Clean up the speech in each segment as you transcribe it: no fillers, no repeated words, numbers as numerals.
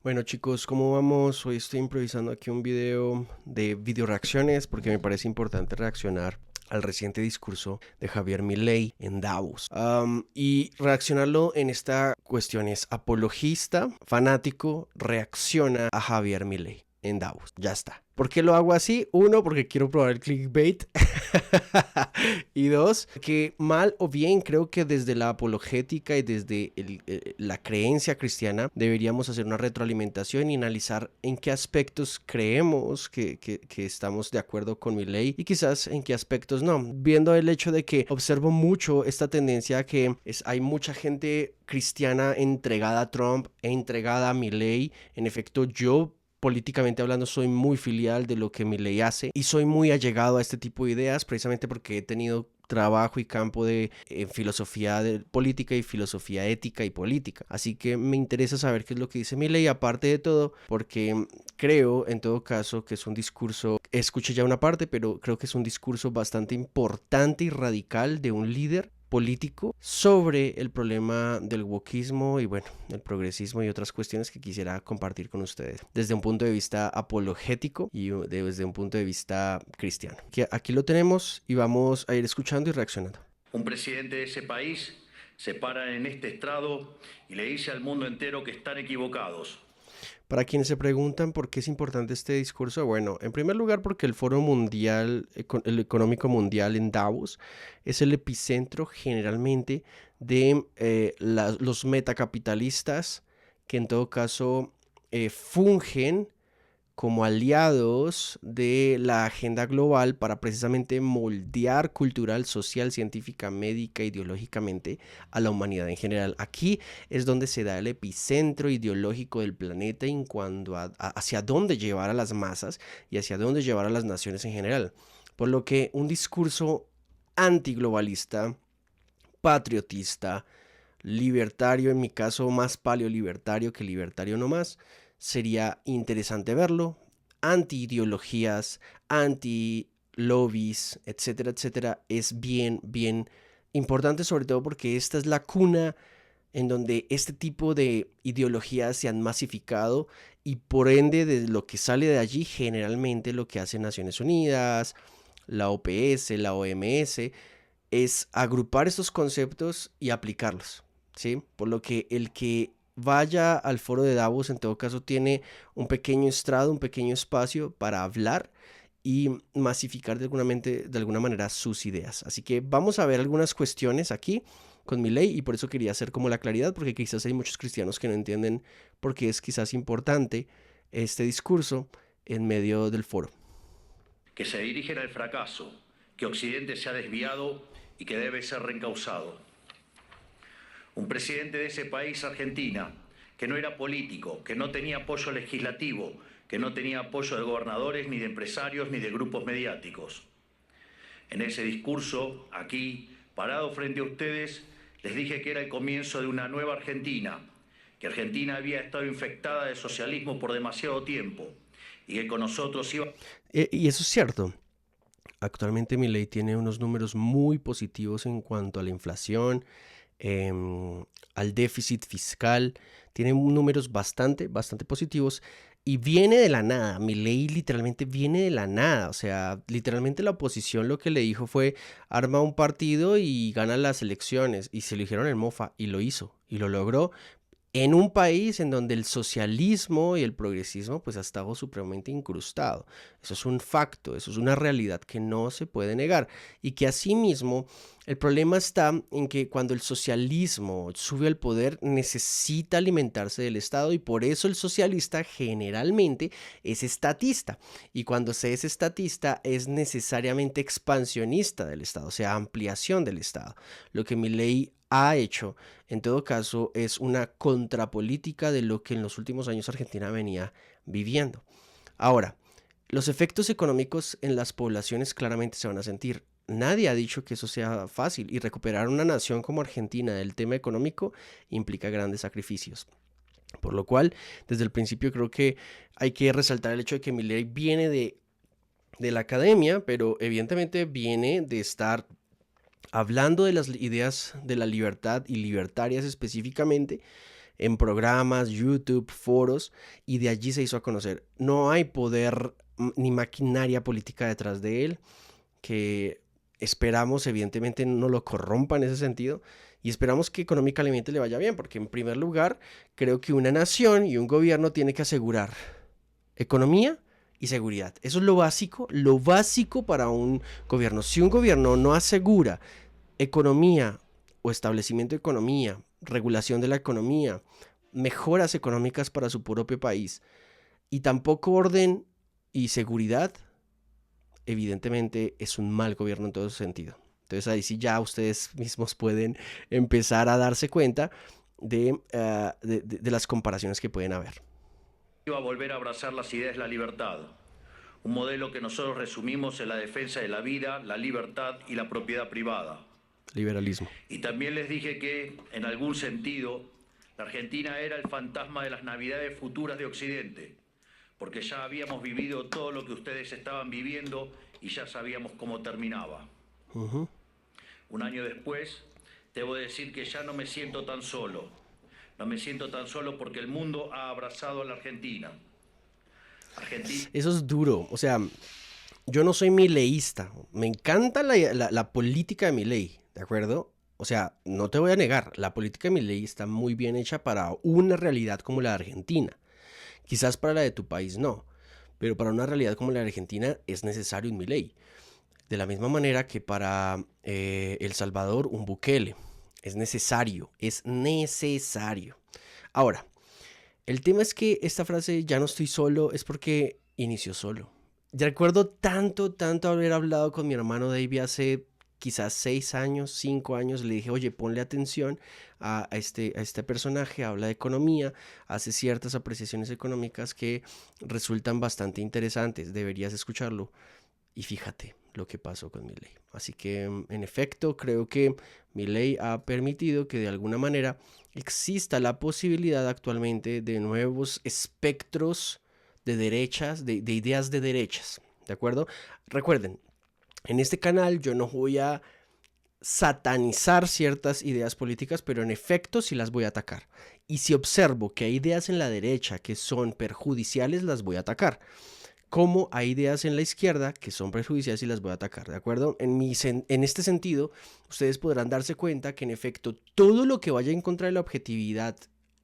Bueno chicos, ¿cómo vamos? Hoy estoy improvisando aquí un video de video reacciones porque me parece importante reaccionar al reciente discurso de Javier Milei en Davos. Y reaccionarlo en esta cuestión es apologista, fanático, reacciona a Javier Milei en Davos. Ya está. ¿Por qué lo hago así? Uno, porque quiero probar el clickbait. Y dos, que mal o bien creo que desde la apologética y desde la creencia cristiana deberíamos hacer una retroalimentación y analizar en qué aspectos creemos que estamos de acuerdo con mi ley y quizás en qué aspectos no. Viendo el hecho de que observo mucho esta tendencia que hay mucha gente cristiana entregada a Trump e entregada a mi ley. En efecto, yo políticamente hablando soy muy filial de lo que Milei hace y soy muy allegado a este tipo de ideas precisamente porque he tenido trabajo y campo de filosofía de política y filosofía ética y política. Así que me interesa saber qué es lo que dice Milei, aparte de todo, porque creo en todo caso que es un discurso, escuché ya una parte, pero creo que es un discurso bastante importante y radical de un líder político sobre el problema del wokismo y bueno, el progresismo y otras cuestiones que quisiera compartir con ustedes desde un punto de vista apologético y desde un punto de vista cristiano. Aquí lo tenemos y vamos a ir escuchando y reaccionando. Un presidente de ese país se para en este estrado y le dice al mundo entero que están equivocados. Para quienes se preguntan por qué es importante este discurso, bueno, en primer lugar porque el Foro Mundial, el Económico Mundial en Davos, es el epicentro generalmente de los metacapitalistas que en todo caso fungen como aliados de la agenda global para precisamente moldear cultural, social, científica, médica, ideológicamente a la humanidad en general. Aquí es donde se da el epicentro ideológico del planeta en cuanto a hacia dónde llevar a las masas y hacia dónde llevar a las naciones en general. Por lo que un discurso antiglobalista, patriotista, libertario, en mi caso más paleolibertario que libertario no más, sería interesante verlo. Anti-ideologías, anti-lobbies, etcétera, etcétera, es bien importante, sobre todo porque esta es la cuna en donde este tipo de ideologías se han masificado y por ende de lo que sale de allí generalmente lo que hacen Naciones Unidas, la OPS, la OMS, es agrupar estos conceptos y aplicarlos, ¿sí? Por lo que el que vaya al foro de Davos en todo caso tiene un pequeño estrado, un pequeño espacio para hablar y masificar de alguna manera sus ideas. Así que vamos a ver algunas cuestiones aquí con mi ley y por eso quería hacer como la claridad, porque quizás hay muchos cristianos que no entienden por qué es quizás importante este discurso en medio del foro. Que se dirigen al fracaso, que Occidente se ha desviado y que debe ser reencauzado. Un presidente de ese país, Argentina, que no era político, que no tenía apoyo legislativo, que no tenía apoyo de gobernadores, ni de empresarios, ni de grupos mediáticos. En ese discurso, aquí, parado frente a ustedes, les dije que era el comienzo de una nueva Argentina, que Argentina había estado infectada de socialismo por demasiado tiempo y que con nosotros iba... Y eso es cierto. Actualmente Milei tiene unos números muy positivos en cuanto a la inflación, eh, al déficit fiscal, tiene números bastante positivos y viene de la nada. Milei literalmente viene de la nada, o sea, literalmente la oposición lo que le dijo fue arma un partido y gana las elecciones y se lo dijeron en mofa y lo hizo y lo logró en un país en donde el socialismo y el progresismo pues ha estado supremamente incrustado. Eso es un facto, eso es una realidad que no se puede negar y que asimismo el problema está en que cuando el socialismo sube al poder necesita alimentarse del Estado y por eso el socialista generalmente es estatista y cuando se es estatista es necesariamente expansionista del Estado, o sea, ampliación del Estado. Lo que Milei ha hecho, en todo caso, es una contrapolítica de lo que en los últimos años Argentina venía viviendo. Ahora, los efectos económicos en las poblaciones claramente se van a sentir. Nadie ha dicho que eso sea fácil y recuperar una nación como Argentina del tema económico implica grandes sacrificios. Por lo cual, desde el principio creo que hay que resaltar el hecho de que Milei viene de la academia, pero evidentemente viene de estar hablando de las ideas de la libertad y libertarias específicamente en programas, YouTube, foros, y de allí se hizo a conocer. No hay poder ni maquinaria política detrás de él, que esperamos evidentemente no lo corrompa en ese sentido, y esperamos que económicamente le vaya bien, porque en primer lugar creo que una nación y un gobierno tiene que asegurar economía y seguridad. Eso es lo básico para un gobierno. Si un gobierno no asegura economía o establecimiento de economía, regulación de la economía, mejoras económicas para su propio país y tampoco orden y seguridad, evidentemente es un mal gobierno en todo sentido. Entonces ahí sí ya ustedes mismos pueden empezar a darse cuenta de las comparaciones que pueden haber. Iba a volver a abrazar las ideas de la libertad, un modelo que nosotros resumimos en la defensa de la vida, la libertad y la propiedad privada. Liberalismo. Y también les dije que, en algún sentido, la Argentina era el fantasma de las Navidades futuras de Occidente, porque ya habíamos vivido todo lo que ustedes estaban viviendo y ya sabíamos cómo terminaba. Un año después, debo decir que ya no me siento tan solo. No me siento tan solo porque el mundo ha abrazado a la Argentina. Eso es duro. O sea, yo no soy mileísta. Me encanta la política de Milei, ¿de acuerdo? O sea, no te voy a negar, la política de Milei está muy bien hecha para una realidad como la de Argentina. Quizás para la de tu país no, pero para una realidad como la de Argentina es necesario un Milei. De la misma manera que para El Salvador un Bukele. Es necesario, es necesario. Ahora, el tema es que esta frase "ya no estoy solo" es porque inició solo. Ya recuerdo tanto haber hablado con mi hermano David hace quizás 6 años, 5 años. Le dije, oye, ponle atención a este personaje, habla de economía, hace ciertas apreciaciones económicas que resultan bastante interesantes, deberías escucharlo. Y fíjate lo que pasó con Milei. Así que, en efecto, creo que Milei ha permitido que de alguna manera exista la posibilidad actualmente de nuevos espectros de derechas, de ideas de derechas. ¿De acuerdo? Recuerden, en este canal yo no voy a satanizar ciertas ideas políticas, pero en efecto sí las voy a atacar. Y si observo que hay ideas en la derecha que son perjudiciales, las voy a atacar. Como hay ideas en la izquierda que son perjudiciales y las voy a atacar, ¿de acuerdo? En este sentido, ustedes podrán darse cuenta que en efecto todo lo que vaya en contra de la objetividad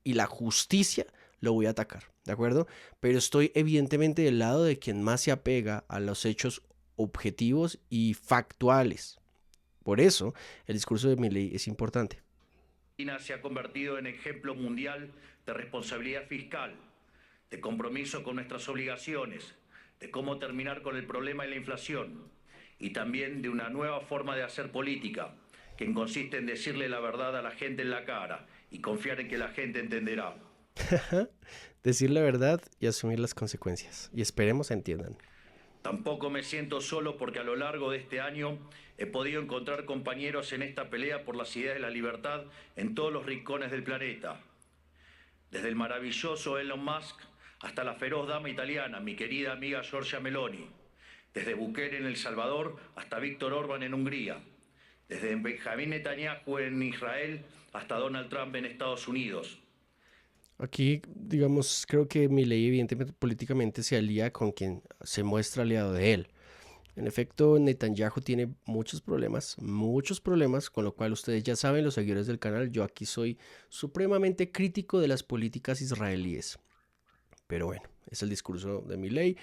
y la justicia lo voy a atacar, ¿de acuerdo? Pero estoy evidentemente del lado de quien más se apega a los hechos objetivos y factuales. Por eso, el discurso de Milei es importante. Argentina se ha convertido en ejemplo mundial de responsabilidad fiscal, de compromiso con nuestras obligaciones, de cómo terminar con el problema de la inflación y también de una nueva forma de hacer política, que consiste en decirle la verdad a la gente en la cara y confiar en que la gente entenderá. Decir la verdad y asumir las consecuencias. Y esperemos entiendan. Tampoco me siento solo porque a lo largo de este año he podido encontrar compañeros en esta pelea por las ideas de la libertad en todos los rincones del planeta. Desde el maravilloso Elon Musk hasta la feroz dama italiana, mi querida amiga Giorgia Meloni. Desde Bukele en El Salvador hasta Víctor Orbán en Hungría. Desde Benjamín Netanyahu en Israel hasta Donald Trump en Estados Unidos. Aquí, digamos, creo que Milei evidentemente políticamente se alía con quien se muestra aliado de él. En efecto, Netanyahu tiene muchos problemas, con lo cual ustedes ya saben, los seguidores del canal, yo aquí soy supremamente crítico de las políticas israelíes. Pero bueno, es el discurso de Milei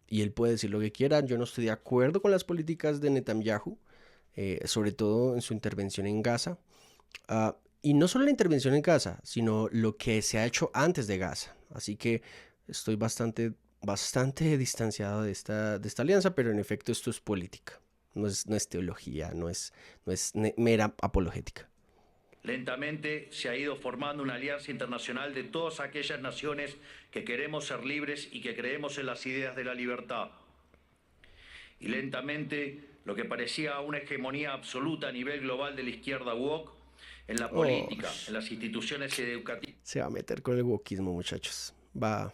y él puede decir lo que quiera. Yo no estoy de acuerdo con las políticas de Netanyahu, sobre todo en su intervención en Gaza. Y no solo la intervención en Gaza, sino lo que se ha hecho antes de Gaza. Así que estoy bastante distanciado de esta alianza, pero en efecto esto es política. No es teología, no es mera apologética. Lentamente se ha ido formando una alianza internacional de todas aquellas naciones que queremos ser libres y que creemos en las ideas de la libertad. Y lentamente lo que parecía una hegemonía absoluta a nivel global de la izquierda woke, en la política, en las instituciones educativas. Se va a meter con el wokismo, muchachos. Va.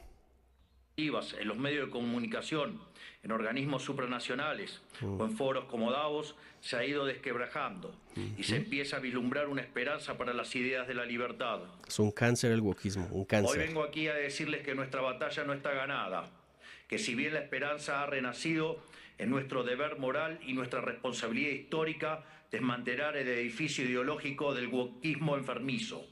en los medios de comunicación, en organismos supranacionales o en foros como Davos, se ha ido desquebrajando y se empieza a vislumbrar una esperanza para las ideas de la libertad. Es un cáncer el wokismo, un Hoy cáncer. vengo aquí a decirles que nuestra batalla no está ganada, que si bien la esperanza ha renacido, es nuestro deber moral y nuestra responsabilidad histórica desmantelar el edificio ideológico del wokismo enfermizo.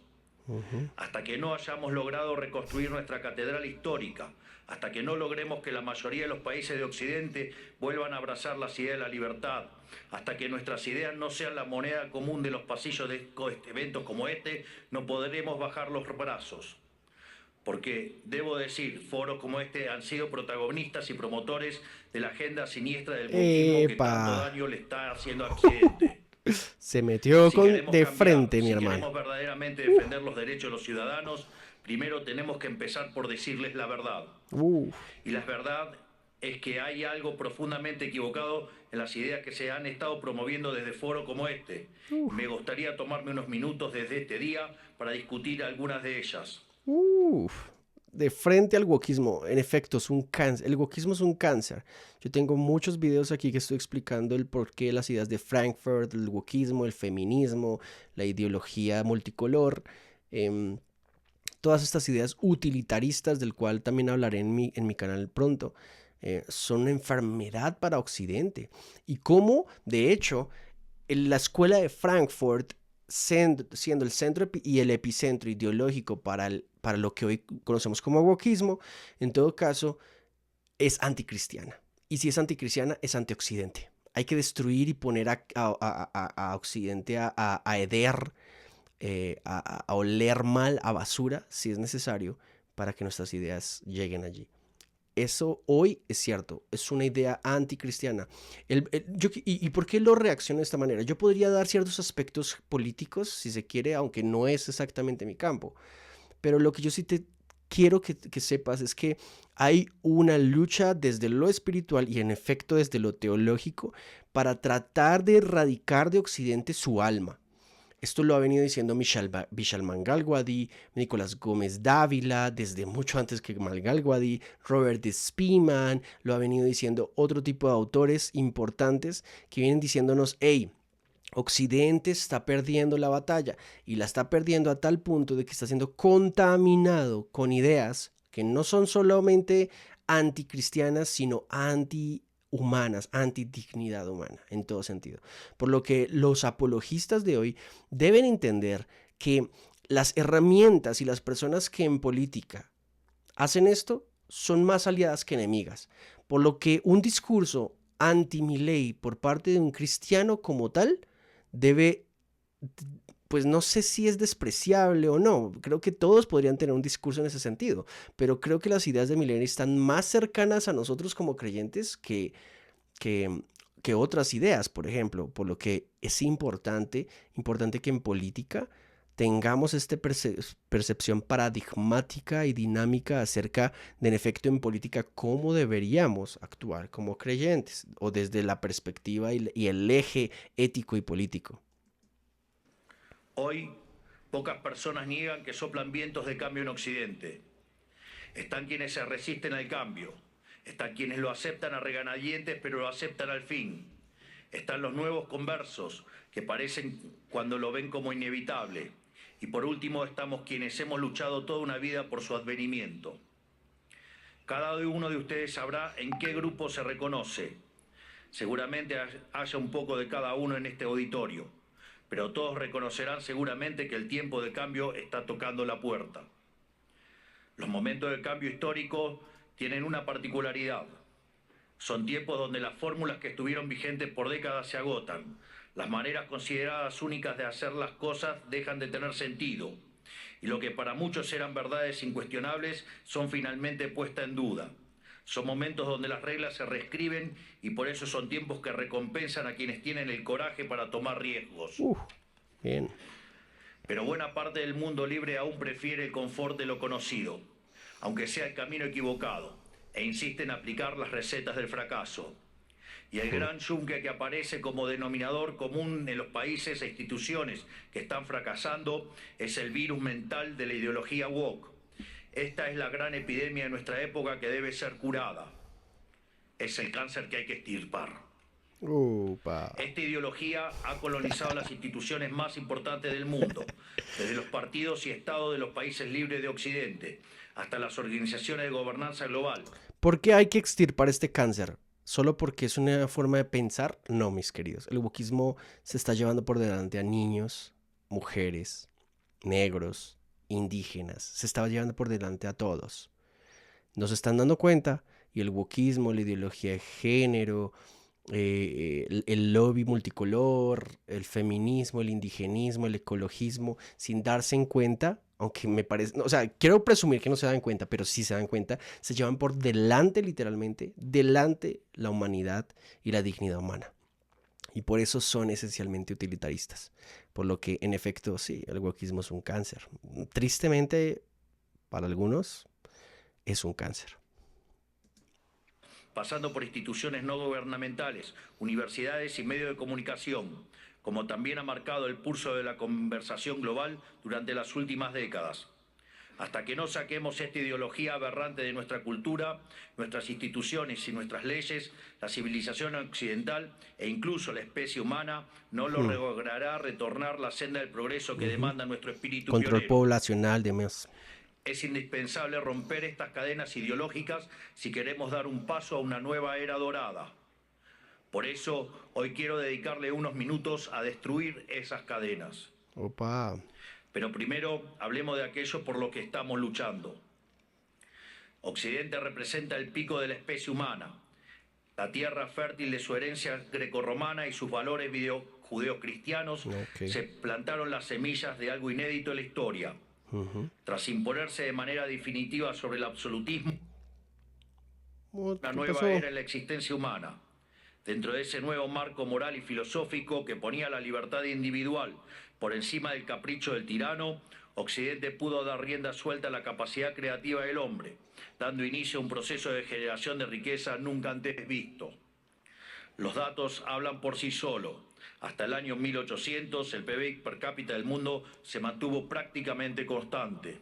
Hasta que no hayamos logrado reconstruir nuestra catedral histórica, hasta que no logremos que la mayoría de los países de Occidente vuelvan a abrazar las ideas de la libertad, hasta que nuestras ideas no sean la moneda común de los pasillos de eventos como este, no podremos bajar los brazos. Porque, debo decir, foros como este han sido protagonistas y promotores de la agenda siniestra del wokismo que tanto daño le está haciendo a Occidente. Se metió Si de queremos frente, mi si hermano. queremos verdaderamente defender los derechos de los ciudadanos, primero tenemos que empezar por decirles la verdad. Y la verdad es que hay algo profundamente equivocado en las ideas que se han estado promoviendo desde foros como este. Me gustaría tomarme unos minutos desde este día para discutir algunas de ellas. De frente al wokismo, en efecto, es un cáncer. El wokismo es un cáncer. Yo tengo muchos videos aquí que estoy explicando el porqué, las ideas de Frankfurt, el wokismo, el feminismo, la ideología multicolor, todas estas ideas utilitaristas, del cual también hablaré en mi canal pronto, son una enfermedad para Occidente. Y cómo, de hecho, la escuela de Frankfurt, siendo el centro y el epicentro ideológico para lo que hoy conocemos como wokismo, en todo caso, es anticristiana. Y si es anticristiana, es antioccidente. Hay que destruir y poner a Occidente a heder, a oler mal, a basura, si es necesario, para que nuestras ideas lleguen allí. Eso hoy es cierto, es una idea anticristiana. ¿Y por qué lo reacciono de esta manera? Yo podría dar ciertos aspectos políticos, si se quiere, aunque no es exactamente mi campo. Pero lo que yo sí te quiero que sepas es que hay una lucha desde lo espiritual y en efecto desde lo teológico para tratar de erradicar de Occidente su alma. Esto lo ha venido diciendo Vishal Mangalwadi, Nicolás Gómez Dávila, desde mucho antes que Mangalwadi, Robert Spiman, lo ha venido diciendo otro tipo de autores importantes que vienen diciéndonos, hey, Occidente está perdiendo la batalla y la está perdiendo a tal punto de que está siendo contaminado con ideas que no son solamente anticristianas, sino antihumanas, antidignidad humana, en todo sentido. Por lo que los apologistas de hoy deben entender que las herramientas y las personas que en política hacen esto son más aliadas que enemigas. Por lo que un discurso anti-Milei por parte de un cristiano como tal debe, pues no sé si es despreciable o no, creo que todos podrían tener un discurso en ese sentido, pero creo que las ideas de Milei están más cercanas a nosotros como creyentes que otras ideas, por ejemplo, por lo que es importante que en política tengamos esta percepción paradigmática y dinámica acerca de, en efecto, en política, cómo deberíamos actuar como creyentes o desde la perspectiva y el eje ético y político. Hoy, pocas personas niegan que soplan vientos de cambio en Occidente. Están quienes se resisten al cambio. Están quienes lo aceptan a regañadientes, pero lo aceptan al fin. Están los nuevos conversos, que parecen cuando lo ven como inevitable. Y por último estamos quienes hemos luchado toda una vida por su advenimiento. Cada uno de ustedes sabrá en qué grupo se reconoce. Seguramente haya un poco de cada uno en este auditorio, pero todos reconocerán seguramente que el tiempo de cambio está tocando la puerta. Los momentos de cambio histórico tienen una particularidad. Son tiempos donde las fórmulas que estuvieron vigentes por décadas se agotan. Las maneras consideradas únicas de hacer las cosas dejan de tener sentido. Y lo que para muchos eran verdades incuestionables son finalmente puestas en duda. Son momentos donde las reglas se reescriben y por eso son tiempos que recompensan a quienes tienen el coraje para tomar riesgos. Bien. Pero buena parte del mundo libre aún prefiere el confort de lo conocido, aunque sea el camino equivocado, e insiste en aplicar las recetas del fracaso. Y el gran yunque que aparece como denominador común en los países e instituciones que están fracasando es el virus mental de la ideología woke. Esta es la gran epidemia de nuestra época que debe ser curada. Es el cáncer que hay que extirpar. Upa. Esta ideología ha colonizado las instituciones más importantes del mundo, desde los partidos y estados de los países libres de Occidente, hasta las organizaciones de gobernanza global. ¿Por qué hay que extirpar este cáncer? ¿Solo porque es una forma de pensar? No, mis queridos. El wokismo se está llevando por delante a niños, mujeres, negros, indígenas. Se estaba llevando por delante a todos. Nos están dando cuenta y el wokismo, la ideología de género, el lobby multicolor, el feminismo, el indigenismo, el ecologismo, sin darse en cuenta, aunque me parece, no, o sea, quiero presumir que no se dan cuenta, pero sí se dan cuenta, se llevan por delante literalmente, delante la humanidad y la dignidad humana. Y por eso son esencialmente utilitaristas. Por lo que, en efecto, sí, el wokismo es un cáncer. Tristemente, para algunos, es un cáncer. Pasando por instituciones no gubernamentales, universidades y medios de comunicación, como también ha marcado el pulso de la conversación global durante las últimas décadas. Hasta que no saquemos esta ideología aberrante de nuestra cultura, nuestras instituciones y nuestras leyes, la civilización occidental e incluso la especie humana no logrará retornar la senda del progreso que demanda nuestro espíritu Control pionero. poblacional, demás. Es indispensable romper estas cadenas ideológicas si queremos dar un paso a una nueva era dorada. Por eso, hoy quiero dedicarle unos minutos a destruir esas cadenas. Opa. Pero primero, hablemos de aquello por lo que estamos luchando. Occidente representa el pico de la especie humana, la tierra fértil de su herencia grecorromana y sus valores judeocristianos. Se plantaron las semillas de algo inédito en la historia. Tras imponerse de manera definitiva sobre el absolutismo, una nueva era en la existencia humana. Dentro de ese nuevo marco moral y filosófico que ponía la libertad individual por encima del capricho del tirano, Occidente pudo dar rienda suelta a la capacidad creativa del hombre, dando inicio a un proceso de generación de riqueza nunca antes visto. Los datos hablan por sí solos. Hasta el año 1800, el PBI per cápita del mundo se mantuvo prácticamente constante.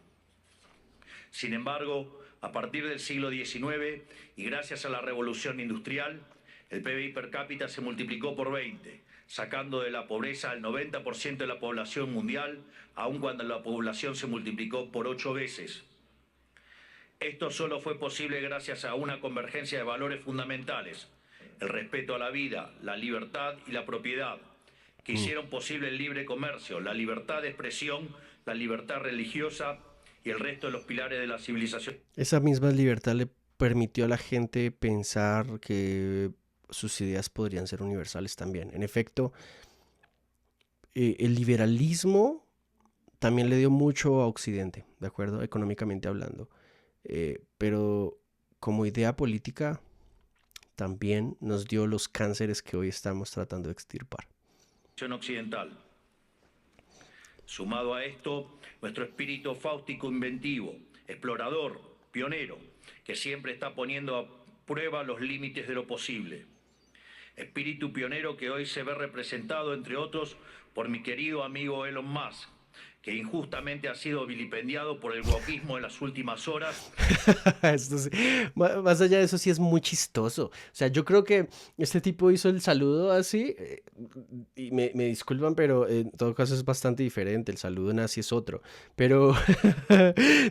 Sin embargo, a partir del siglo XIX y gracias a la revolución industrial, el PBI per cápita se multiplicó por 20, sacando de la pobreza al 90% de la población mundial, aun cuando la población se multiplicó por 8 veces. Esto solo fue posible gracias a una convergencia de valores fundamentales: el respeto a la vida, la libertad y la propiedad, que hicieron posible el libre comercio, la libertad de expresión, la libertad religiosa y el resto de los pilares de la civilización. Esa misma libertad le permitió a la gente pensar que sus ideas podrían ser universales también. En efecto, el liberalismo también le dio mucho a Occidente, ¿de acuerdo? Económicamente hablando. Pero como idea política también nos dio los cánceres que hoy estamos tratando de extirpar. Occidental. Sumado a esto, nuestro espíritu fáustico inventivo, explorador, pionero, que siempre está poniendo a prueba los límites de lo posible. Espíritu pionero que hoy se ve representado, entre otros, por mi querido amigo Elon Musk, que injustamente ha sido vilipendiado por el wokismo en las últimas horas. Esto sí, más allá de eso sí es muy chistoso. O sea, yo creo que este tipo hizo el saludo así, y me disculpan, pero en todo caso es bastante diferente. El saludo nazi es otro. Pero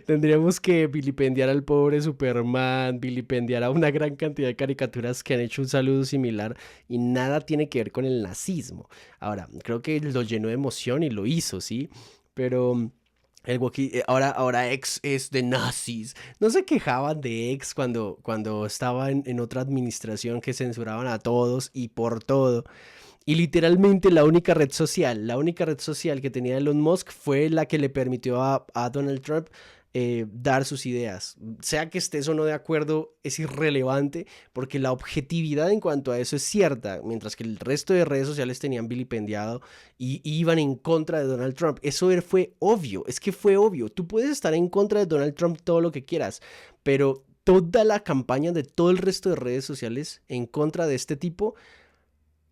tendríamos que vilipendiar al pobre Superman, vilipendiar a una gran cantidad de caricaturas que han hecho un saludo similar y nada tiene que ver con el nazismo. Ahora, creo que lo llenó de emoción y lo hizo, ¿sí? Pero ahora X es de nazis. No se quejaban de X cuando estaba en otra administración que censuraban a todos y por todo. Y literalmente la única red social que tenía Elon Musk fue la que le permitió a Donald Trump dar sus ideas. Sea que estés o no de acuerdo, es irrelevante porque la objetividad en cuanto a eso es cierta, mientras que el resto de redes sociales tenían vilipendiado y iban en contra de Donald Trump. Eso fue obvio, es que fue obvio. Tú puedes estar en contra de Donald Trump todo lo que quieras, pero toda la campaña de todo el resto de redes sociales en contra de este tipo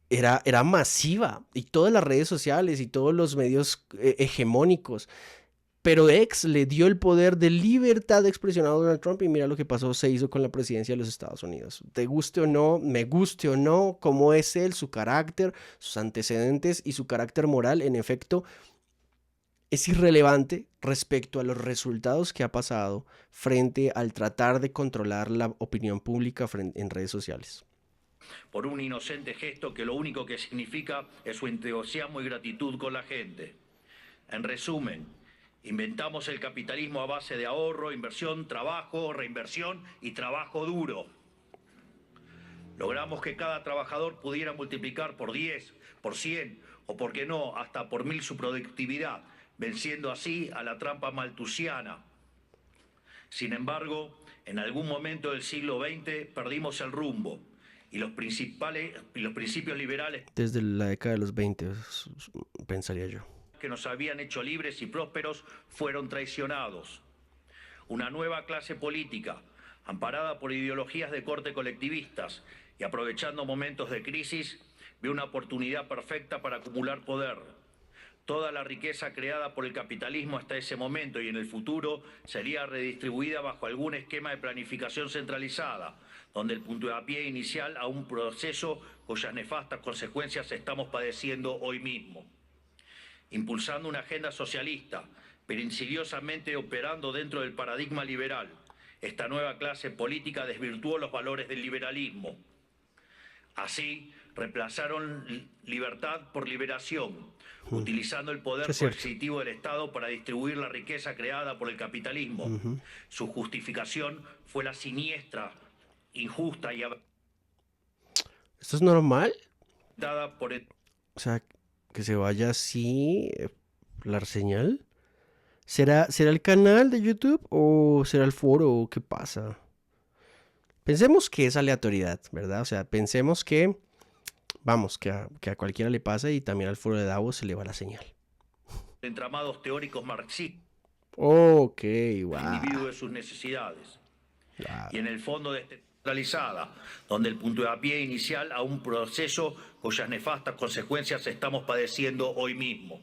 era masiva, y todas las redes sociales y todos los medios hegemónicos Pero X le dio el poder de libertad de expresión a Donald Trump y mira lo que pasó, se hizo con la presidencia de los Estados Unidos. Te guste o no, me guste o no, cómo es él, su carácter, sus antecedentes y su carácter moral, en efecto, es irrelevante respecto a los resultados que ha pasado frente al tratar de controlar la opinión pública en redes sociales. Por un inocente gesto que lo único que significa es su entusiasmo y gratitud con la gente. En resumen, inventamos el capitalismo a base de ahorro, inversión, trabajo, reinversión y trabajo duro. Logramos que cada trabajador pudiera multiplicar por 10, por 100 o, por qué no, hasta por 1000 su productividad, venciendo así a la trampa malthusiana. Sin embargo, en algún momento del siglo XX perdimos el rumbo y los principios liberales Desde la década de los 20, pensaría yo, que nos habían hecho libres y prósperos fueron traicionados. Una nueva clase política, amparada por ideologías de corte colectivistas y aprovechando momentos de crisis, ve una oportunidad perfecta para acumular poder. Toda la riqueza creada por el capitalismo hasta ese momento y en el futuro sería redistribuida bajo algún esquema de planificación centralizada, donde el puntapié inicial a un proceso cuyas nefastas consecuencias estamos padeciendo hoy mismo. Impulsando una agenda socialista, pero insidiosamente operando dentro del paradigma liberal, esta nueva clase política desvirtuó los valores del liberalismo. Así, reemplazaron libertad por liberación, utilizando el poder coercitivo del Estado para distribuir la riqueza creada por el capitalismo. Su justificación fue la siniestra, injusta y ¿esto es normal? dada por el... O sea, que se vaya así la señal. ¿Será el canal de YouTube o será el foro? ¿Qué pasa? Pensemos que es aleatoriedad, ¿verdad? O sea, pensemos que, vamos, que a cualquiera le pasa y también al foro de Davos se le va la señal. Entramados teóricos marxistas. Ok, wow. El individuo de sus necesidades. Wow. Y en el fondo descentralizada, donde el puntapié inicial a un proceso cuyas nefastas consecuencias estamos padeciendo hoy mismo.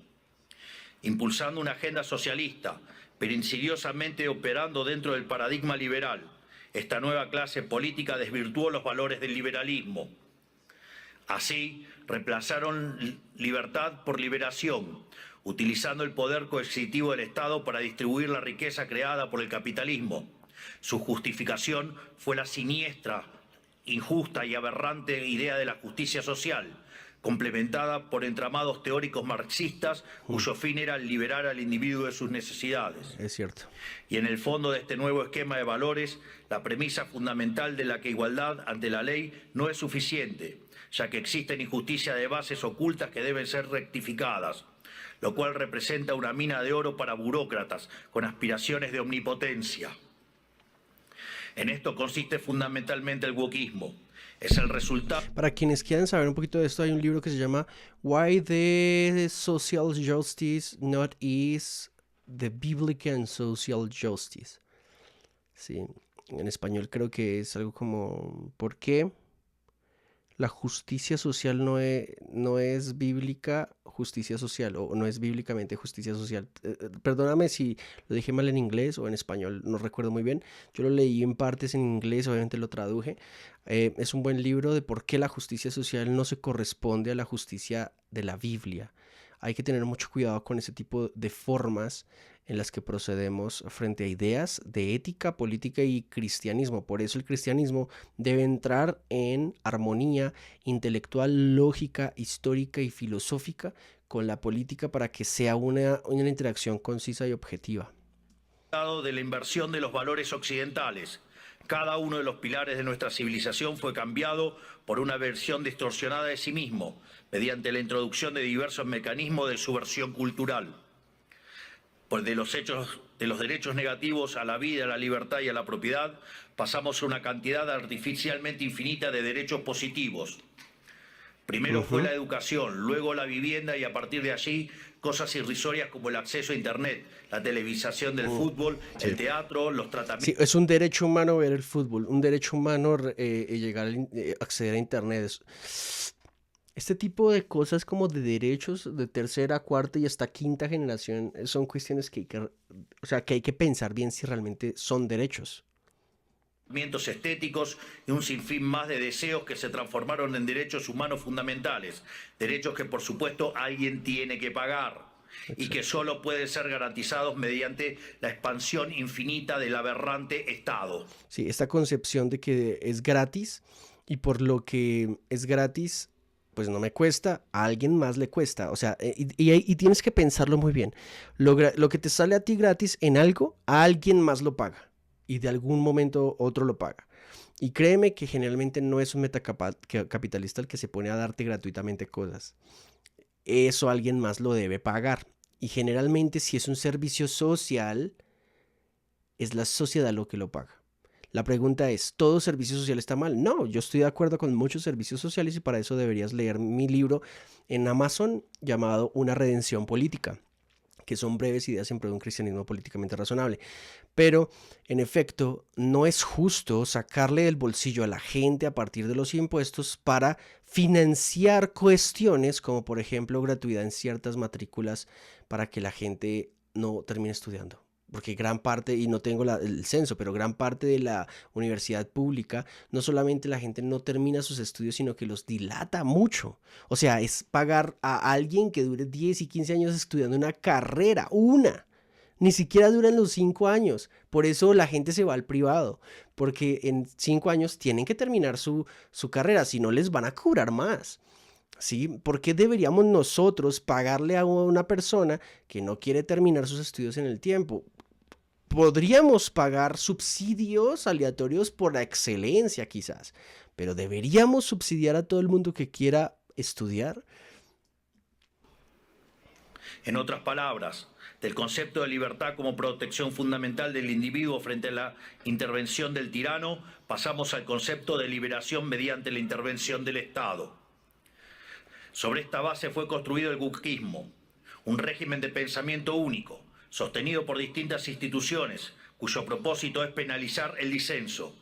Impulsando una agenda socialista, pero insidiosamente operando dentro del paradigma liberal, esta nueva clase política desvirtuó los valores del liberalismo. Así, reemplazaron libertad por liberación, utilizando el poder coercitivo del Estado para distribuir la riqueza creada por el capitalismo. Su justificación fue la siniestra, injusta y aberrante idea de la justicia social, complementada por entramados teóricos marxistas cuyo fin era liberar al individuo de sus necesidades. Es cierto. Y en el fondo de este nuevo esquema de valores, la premisa fundamental de la que igualdad ante la ley no es suficiente, ya que existen injusticias de bases ocultas que deben ser rectificadas, lo cual representa una mina de oro para burócratas con aspiraciones de omnipotencia. En esto consiste fundamentalmente el wokismo. Es el resultado. Para quienes quieran saber un poquito de esto, hay un libro que se llama Why the Social Justice Not Is the Biblical Social Justice. Sí, en español creo que es algo como ¿por qué la justicia social no es bíblica justicia social o no es bíblicamente justicia social? Perdóname si lo dije mal en inglés o en español, no recuerdo muy bien. Yo lo leí en partes en inglés, obviamente lo traduje. Es un buen libro de por qué la justicia social no se corresponde a la justicia de la Biblia. Hay que tener mucho cuidado con ese tipo de formas en las que procedemos frente a ideas de ética, política y cristianismo. Por eso el cristianismo debe entrar en armonía intelectual, lógica, histórica y filosófica con la política para que sea una interacción concisa y objetiva. De la inversión de los valores occidentales. Cada uno de los pilares de nuestra civilización fue cambiado por una versión distorsionada de sí mismo, mediante la introducción de diversos mecanismos de subversión cultural. Pues de los derechos negativos a la vida, a la libertad y a la propiedad, pasamos a una cantidad artificialmente infinita de derechos positivos. Primero fue la educación, luego la vivienda y a partir de allí cosas irrisorias como el acceso a internet, la televisación del fútbol, el teatro, los tratamientos... Sí, es un derecho humano ver el fútbol, un derecho humano acceder a internet. Este tipo de cosas como de derechos de tercera, cuarta y hasta quinta generación son cuestiones que o sea, que hay que pensar bien si realmente son derechos. Estéticos y un sinfín más de deseos que se transformaron en derechos humanos fundamentales, derechos que por supuesto alguien tiene que pagar y que Exacto. solo pueden ser garantizados mediante la expansión infinita del aberrante Estado. Sí, esta concepción de que es gratis y por lo que es gratis, pues no me cuesta, a alguien más le cuesta. O sea, y tienes que pensarlo muy bien. Lo que te sale a ti gratis en algo, a alguien más lo paga. Y de algún momento otro lo paga. Y créeme que generalmente no es un metacapitalista el que se pone a darte gratuitamente cosas. Eso alguien más lo debe pagar. Y generalmente si es un servicio social, es la sociedad lo que lo paga. La pregunta es, ¿todo servicio social está mal? No, yo estoy de acuerdo con muchos servicios sociales y para eso deberías leer mi libro en Amazon llamado Una redención política, que son breves ideas en pro de un cristianismo políticamente razonable. Pero, en efecto, no es justo sacarle del bolsillo a la gente a partir de los impuestos para financiar cuestiones como, por ejemplo, gratuidad en ciertas matrículas para que la gente no termine estudiando. Porque gran parte, y no tengo el censo, pero gran parte de la universidad pública, no solamente la gente no termina sus estudios, sino que los dilata mucho. O sea, es pagar a alguien que dure 10 y 15 años estudiando una carrera, una. Ni siquiera duran los 5 años. Por eso la gente se va al privado. Porque en 5 años tienen que terminar su carrera. Si no, les van a cobrar más. ¿Sí? ¿Por qué deberíamos nosotros pagarle a una persona que no quiere terminar sus estudios en el tiempo? Podríamos pagar subsidios aleatorios por la excelencia quizás. Pero ¿deberíamos subsidiar a todo el mundo que quiera estudiar? En otras palabras, del concepto de libertad como protección fundamental del individuo frente a la intervención del tirano, pasamos al concepto de liberación mediante la intervención del Estado. Sobre esta base fue construido el wokismo, un régimen de pensamiento único, sostenido por distintas instituciones, cuyo propósito es penalizar el disenso.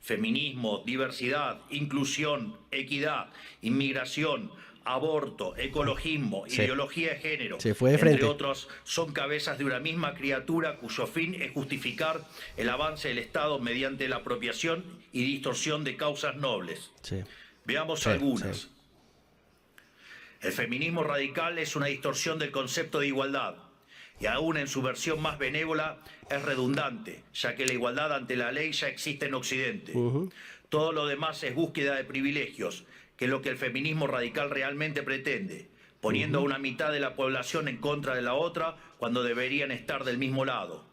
Feminismo, diversidad, inclusión, equidad, inmigración, aborto, ecologismo, Sí, ideología de género, se fue de entre frente. otros, son cabezas de una misma criatura cuyo fin es justificar el avance del Estado mediante la apropiación y distorsión de causas nobles. Sí, Veamos sí, sí. algunas. El feminismo radical es una distorsión del concepto de igualdad y aún en su versión más benévola es redundante, ya que la igualdad ante la ley ya existe en Occidente. Todo lo demás es búsqueda de privilegios, que es lo que el feminismo radical realmente pretende, poniendo a una mitad de la población en contra de la otra cuando deberían estar del mismo lado.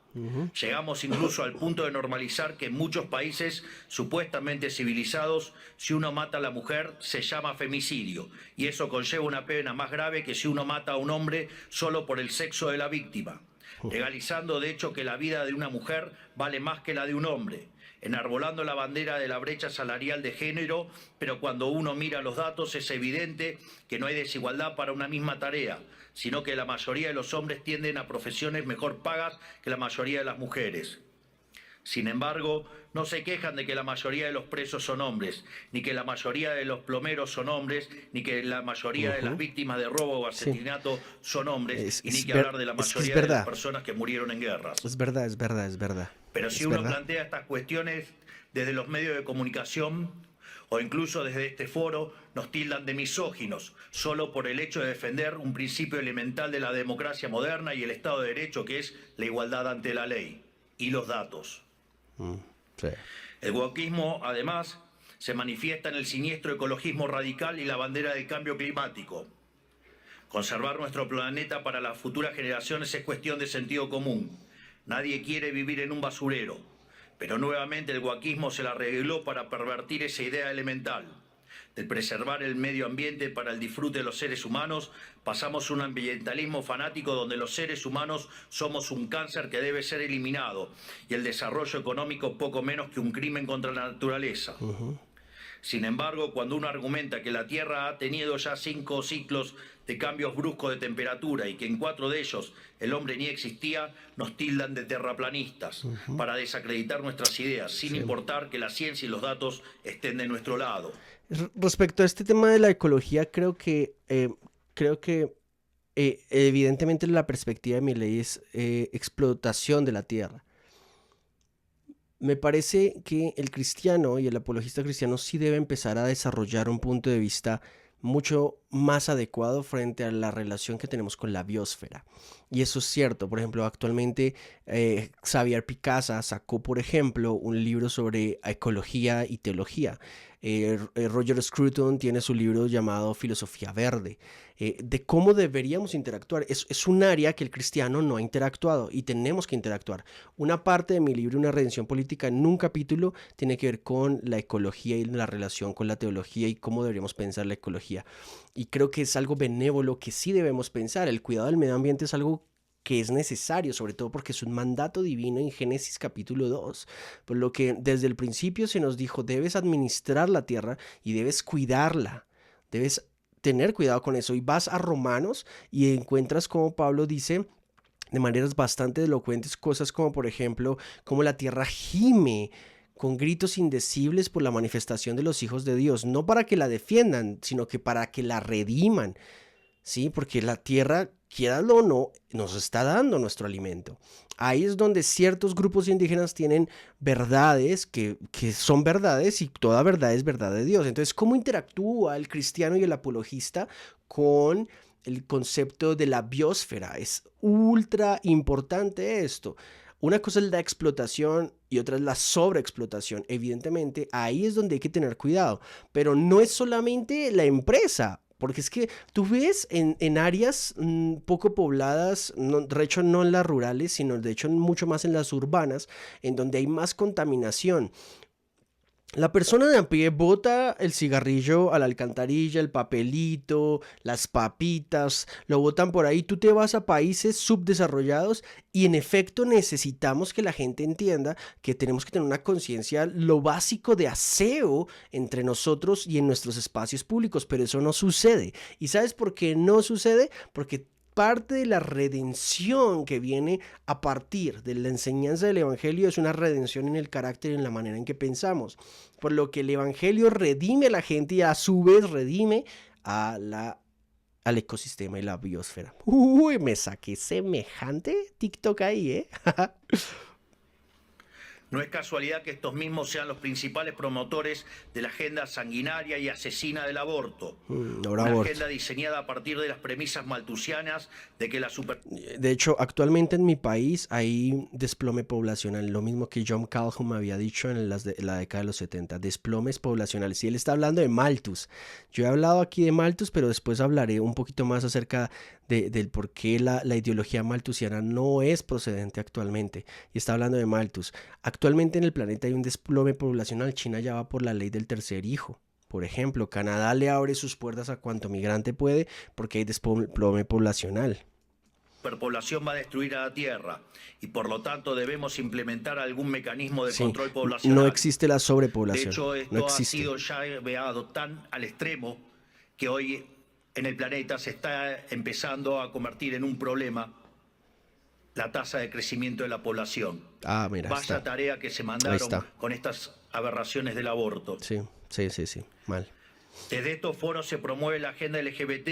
Llegamos incluso al punto de normalizar que en muchos países supuestamente civilizados, si uno mata a la mujer, se llama femicidio, y eso conlleva una pena más grave que si uno mata a un hombre solo por el sexo de la víctima, legalizando de hecho que la vida de una mujer vale más que la de un hombre, enarbolando la bandera de la brecha salarial de género, pero cuando uno mira los datos es evidente que no hay desigualdad para una misma tarea, sino que la mayoría de los hombres tienden a profesiones mejor pagas que la mayoría de las mujeres. Sin embargo, no se quejan de que la mayoría de los presos son hombres, ni que la mayoría de los plomeros son hombres, ni que la mayoría de las víctimas de robo o Sí. asesinato son hombres, y ni que hablar de la Es mayoría de las personas que murieron en guerras. Es verdad, es verdad, es verdad. Pero si Es uno verdad. plantea estas cuestiones desde los medios de comunicación o incluso desde este foro, nos tildan de misóginos, solo por el hecho de defender un principio elemental de la democracia moderna y el Estado de Derecho, que es la igualdad ante la ley y los datos. Sí. El wokismo, además, se manifiesta en el siniestro ecologismo radical y la bandera del cambio climático. Conservar nuestro planeta para las futuras generaciones es cuestión de sentido común. Nadie quiere vivir en un basurero, pero nuevamente el wokismo se la arregló para pervertir esa idea elemental. De preservar el medio ambiente para el disfrute de los seres humanos, pasamos a un ambientalismo fanático donde los seres humanos somos un cáncer que debe ser eliminado y el desarrollo económico poco menos que un crimen contra la naturaleza. Sin embargo, cuando uno argumenta que la Tierra ha tenido ya 5 ciclos de cambios bruscos de temperatura y que en 4 de ellos el hombre ni existía, nos tildan de terraplanistas para desacreditar nuestras ideas, sin importar que la ciencia y los datos estén de nuestro lado. Respecto a este tema de la ecología, creo que evidentemente la perspectiva de mi ley es explotación de la tierra. Me parece que el cristiano y el apologista cristiano sí debe empezar a desarrollar un punto de vista mucho más adecuado frente a la relación que tenemos con la biosfera. Y eso es cierto. Por ejemplo, actualmente Xavier Picasa sacó, por ejemplo, un libro sobre ecología y teología. Roger Scruton tiene su libro llamado Filosofía Verde, de cómo deberíamos interactuar. Es un área que el cristiano no ha interactuado y tenemos que interactuar. Una parte de mi libro, Una redención política, en un capítulo tiene que ver con la ecología y la relación con la teología y cómo deberíamos pensar la ecología. Y creo que es algo benévolo que sí debemos pensar. El cuidado del medio ambiente es algo que es necesario, sobre todo porque es un mandato divino en Génesis capítulo 2, por lo que desde el principio se nos dijo, debes administrar la tierra y debes cuidarla, debes tener cuidado con eso. Y vas a Romanos y encuentras como Pablo dice de maneras bastante elocuentes cosas como, por ejemplo, cómo la tierra gime con gritos indecibles por la manifestación de los hijos de Dios, no para que la defiendan, sino que para que la rediman. Sí, porque la tierra, quieralo o no, nos está dando nuestro alimento. Ahí es donde ciertos grupos indígenas tienen verdades que son verdades y toda verdad es verdad de Dios. Entonces, ¿cómo interactúa el cristiano y el apologista con el concepto de la biosfera? Es ultra importante esto. Una cosa es la explotación y otra es la sobreexplotación. Evidentemente, ahí es donde hay que tener cuidado. Pero no es solamente la empresa. Porque es que tú ves en áreas poco pobladas, no, de hecho no en las rurales, sino de hecho mucho más en las urbanas, en donde hay más contaminación. La persona de a pie bota el cigarrillo a la alcantarilla, el papelito, las papitas, lo botan por ahí. Tú te vas a países subdesarrollados y en efecto necesitamos que la gente entienda que tenemos que tener una conciencia lo básico de aseo entre nosotros y en nuestros espacios públicos, pero eso no sucede. ¿Y sabes por qué no sucede? Porque parte de la redención que viene a partir de la enseñanza del Evangelio es una redención en el carácter y en la manera en que pensamos. Por lo que el Evangelio redime a la gente y a su vez redime al ecosistema y la biosfera. Uy, me saqué semejante TikTok ahí, ¿eh? No es casualidad que estos mismos sean los principales promotores de la agenda sanguinaria y asesina del aborto. Una agenda diseñada a partir de las premisas malthusianas de que la De hecho, actualmente en mi país hay desplome poblacional, lo mismo que John Calhoun me había dicho en la década de los 70, desplomes poblacionales. Y él está hablando de Malthus. Yo he hablado aquí de Malthus, pero después hablaré un poquito más acerca del por qué la ideología malthusiana no es procedente actualmente. Y está hablando de Malthus. Actualmente en el planeta hay un desplome poblacional. China ya va por la ley del tercer hijo. Por ejemplo, Canadá le abre sus puertas a cuanto migrante puede porque hay desplome poblacional. La superpoblación va a destruir a la Tierra y por lo tanto debemos implementar algún mecanismo de control poblacional. No existe la sobrepoblación. De hecho, esto ha sido ya llevado tan al extremo que hoy en el planeta se está empezando a convertir en un problema la tasa de crecimiento de la población. Mira, vaya tarea que se mandaron con estas aberraciones del aborto. Sí, mal. Desde estos foros se promueve la agenda LGBT,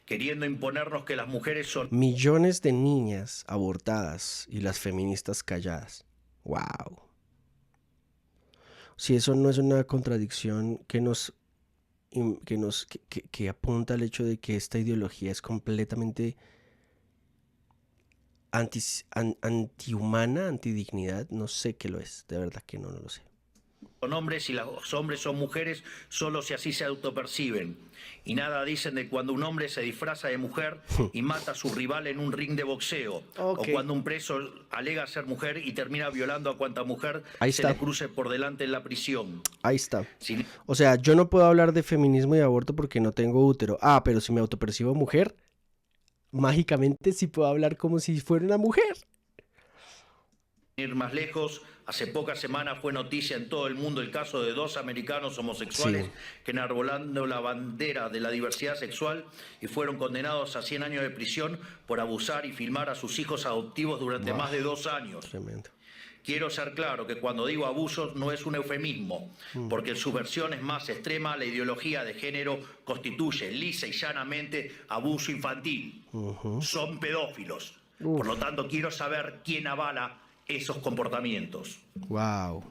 queriendo imponernos que las mujeres son... Millones de niñas abortadas y las feministas calladas. ¡Wow! Si eso no es una contradicción que apunta al hecho de que esta ideología es completamente antihumana, antidignidad, no sé qué lo es, de verdad que no lo sé. Son hombres y los hombres son mujeres solo si así se autoperciben. Y nada dicen de cuando un hombre se disfraza de mujer y mata a su rival en un ring de boxeo. O cuando un preso alega ser mujer y termina violando a cuanta mujer se le cruce por delante en la prisión. Ahí está. O sea, yo no puedo hablar de feminismo y aborto porque no tengo útero. Pero si me autopercibo mujer, mágicamente sí puedo hablar como si fuera una mujer. Ir más lejos, hace pocas semanas fue noticia en todo el mundo el caso de 2 americanos homosexuales que enarbolando la bandera de la diversidad sexual y fueron condenados a 100 años de prisión por abusar y filmar a sus hijos adoptivos durante más de 2 años. Tremendo. Quiero ser claro que cuando digo abusos no es un eufemismo, porque en su versión más extrema la ideología de género constituye lisa y llanamente abuso infantil. Son pedófilos. Por lo tanto, quiero saber quién avala esos comportamientos. Wow.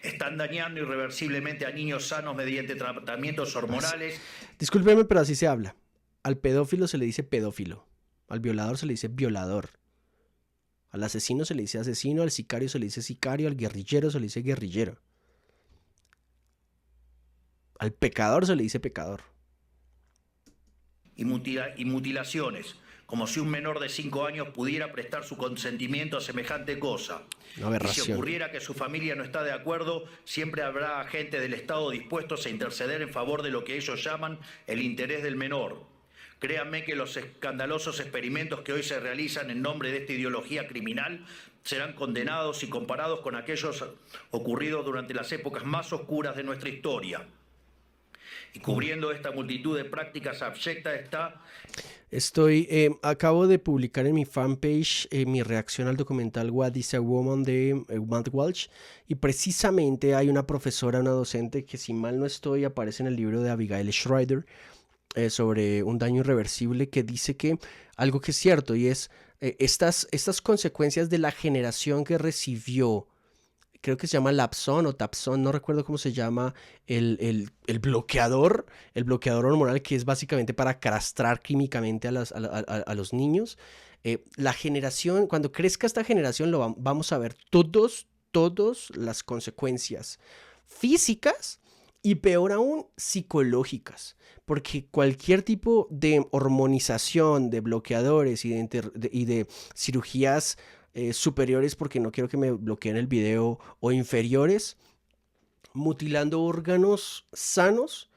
Están dañando irreversiblemente a niños sanos mediante tratamientos hormonales. Discúlpeme, pero así se habla. Al pedófilo se le dice pedófilo. Al violador se le dice violador. Al asesino se le dice asesino, al sicario se le dice sicario, al guerrillero se le dice guerrillero. Al pecador se le dice pecador. Y mutilaciones, como si un menor de 5 años pudiera prestar su consentimiento a semejante cosa. Una aberración. Y si ocurriera que su familia no está de acuerdo, siempre habrá agentes del Estado dispuestos a interceder en favor de lo que ellos llaman el interés del menor. Créanme que los escandalosos experimentos que hoy se realizan en nombre de esta ideología criminal serán condenados y comparados con aquellos ocurridos durante las épocas más oscuras de nuestra historia. Y cubriendo esta multitud de prácticas abyectas está... Acabo de publicar en mi fanpage mi reacción al documental What is a Woman de Matt Walsh, y precisamente hay una profesora, una docente que, si mal no estoy, aparece en el libro de Abigail Schroeder, sobre un daño irreversible, que dice que algo que es cierto, y es estas consecuencias de la generación que recibió, creo que se llama Lapson o Tapson, no recuerdo cómo se llama, el bloqueador hormonal, que es básicamente para castrar químicamente a los niños. La generación, cuando crezca esta generación, vamos a ver todas las consecuencias físicas y, peor aún, psicológicas, porque cualquier tipo de hormonización, de bloqueadores y de cirugías superiores, porque no quiero que me bloqueen el video, o inferiores, mutilando órganos sanos,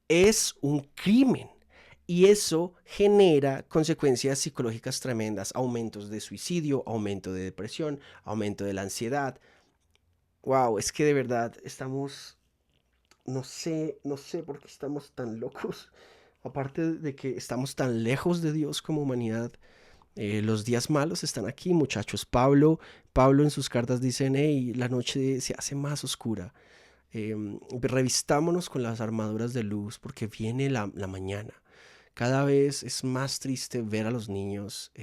es un crimen. Y eso genera consecuencias psicológicas tremendas, aumentos de suicidio, aumento de depresión, aumento de la ansiedad. Wow, es que de verdad estamos... No sé por qué estamos tan locos. Aparte de que estamos tan lejos de Dios como humanidad, los días malos están aquí, muchachos. Pablo en sus cartas dicen, hey, la noche se hace más oscura. Revistámonos con las armaduras de luz, porque viene la mañana. Cada vez es más triste ver a los niños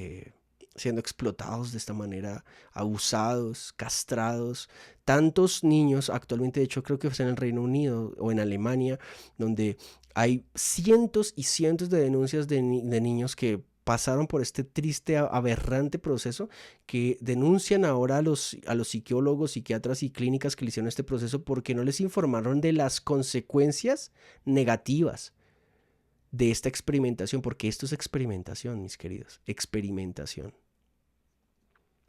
siendo explotados de esta manera, abusados, castrados. Tantos niños actualmente, de hecho creo que es en el Reino Unido o en Alemania, donde hay cientos y cientos de denuncias de niños que pasaron por este triste, aberrante proceso, que denuncian ahora a los psicólogos, psiquiatras y clínicas que le hicieron este proceso, porque no les informaron de las consecuencias negativas de esta experimentación, porque esto es experimentación, mis queridos, experimentación.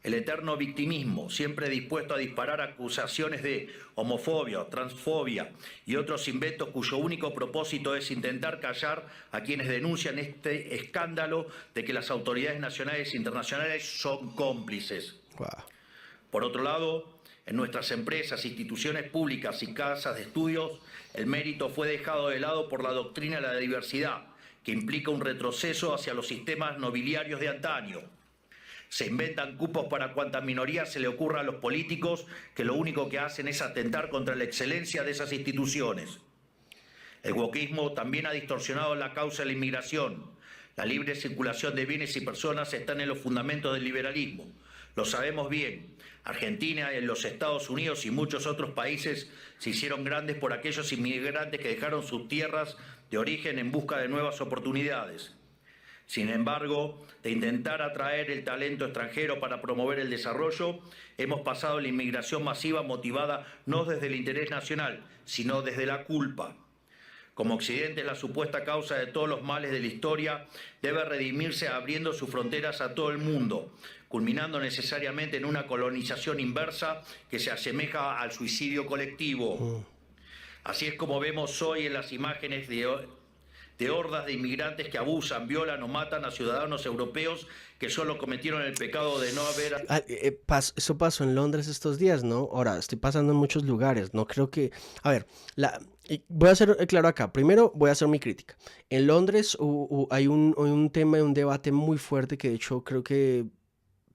El eterno victimismo, siempre dispuesto a disparar acusaciones de homofobia, transfobia y otros inventos cuyo único propósito es intentar callar a quienes denuncian este escándalo de que las autoridades nacionales e internacionales son cómplices. Wow. Por otro lado, en nuestras empresas, instituciones públicas y casas de estudios, el mérito fue dejado de lado por la doctrina de la diversidad, que implica un retroceso hacia los sistemas nobiliarios de antaño. Se inventan cupos para cuantas minorías se le ocurra a los políticos, que lo único que hacen es atentar contra la excelencia de esas instituciones. El wokismo también ha distorsionado la causa de la inmigración. La libre circulación de bienes y personas están en los fundamentos del liberalismo. Lo sabemos bien. Argentina, los Estados Unidos y muchos otros países se hicieron grandes por aquellos inmigrantes que dejaron sus tierras de origen en busca de nuevas oportunidades. Sin embargo, de intentar atraer el talento extranjero para promover el desarrollo, hemos pasado a la inmigración masiva motivada no desde el interés nacional, sino desde la culpa. Como Occidente es la supuesta causa de todos los males de la historia, debe redimirse abriendo sus fronteras a todo el mundo, culminando necesariamente en una colonización inversa que se asemeja al suicidio colectivo. Así es como vemos hoy en las imágenes de hordas de inmigrantes que abusan, violan o matan a ciudadanos europeos que solo cometieron el pecado de no haber... Eso pasó en Londres estos días, ¿no? Ahora, estoy pasando en muchos lugares. No creo que... A ver, voy a ser claro acá. Primero voy a hacer mi crítica. En Londres hay un tema, un debate muy fuerte que de hecho creo que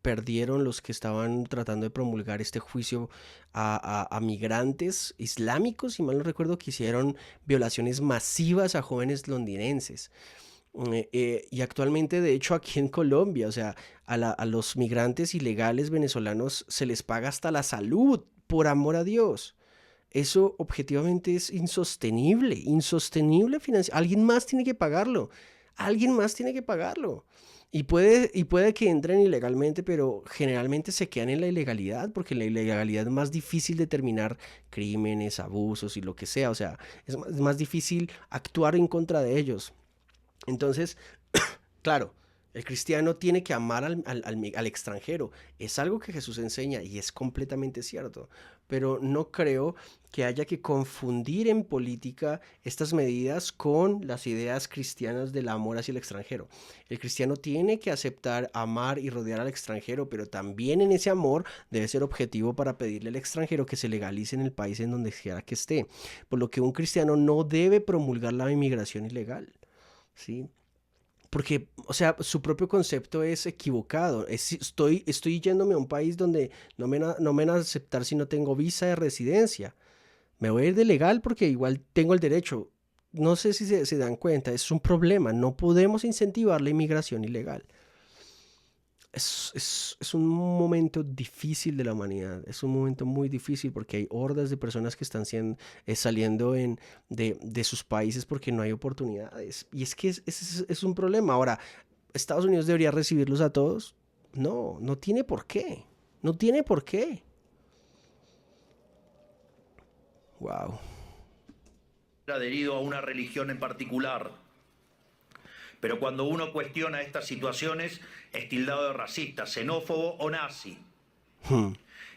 perdieron los que estaban tratando de promulgar este juicio a migrantes islámicos, si mal no recuerdo, que hicieron violaciones masivas a jóvenes londinenses. Y actualmente, de hecho, aquí en Colombia, o sea, a los migrantes ilegales venezolanos se les paga hasta la salud, por amor a Dios. Eso objetivamente es insostenible, insostenible financiar. Alguien más tiene que pagarlo, alguien más tiene que pagarlo. Y puede que entren ilegalmente, pero generalmente se quedan en la ilegalidad, porque la ilegalidad es más difícil determinar crímenes, abusos y lo que sea. O sea, es más difícil actuar en contra de ellos. Entonces, claro, el cristiano tiene que amar al extranjero. Es algo que Jesús enseña y es completamente cierto. Pero no creo que haya que confundir en política estas medidas con las ideas cristianas del amor hacia el extranjero. El cristiano tiene que aceptar, amar y rodear al extranjero, pero también en ese amor debe ser objetivo para pedirle al extranjero que se legalice en el país en donde quiera que esté. Por lo que un cristiano no debe promulgar la inmigración ilegal. ¿Sí? Porque, o sea, su propio concepto es equivocado. Estoy yéndome a un país donde no me van a aceptar si no tengo visa de residencia. Me voy a ir de legal porque igual tengo el derecho. No sé si se dan cuenta, es un problema. No podemos incentivar la inmigración ilegal. Es un momento difícil de la humanidad, es un momento muy difícil porque hay hordas de personas que están saliendo de sus países porque no hay oportunidades. Y es que es un problema. Ahora, ¿Estados Unidos debería recibirlos a todos? No, no tiene por qué. No tiene por qué. Wow. adherido a una religión en particular. Pero cuando uno cuestiona estas situaciones, es tildado de racista, xenófobo o nazi.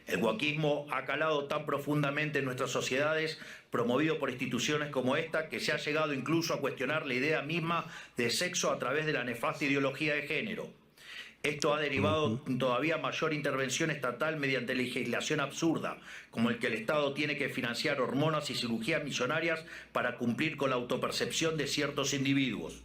El guaquismo ha calado tan profundamente en nuestras sociedades, promovido por instituciones como esta, que se ha llegado incluso a cuestionar la idea misma de sexo a través de la nefasta ideología de género. Esto ha derivado en todavía mayor intervención estatal mediante legislación absurda, como el que el Estado tiene que financiar hormonas y cirugías millonarias para cumplir con la autopercepción de ciertos individuos.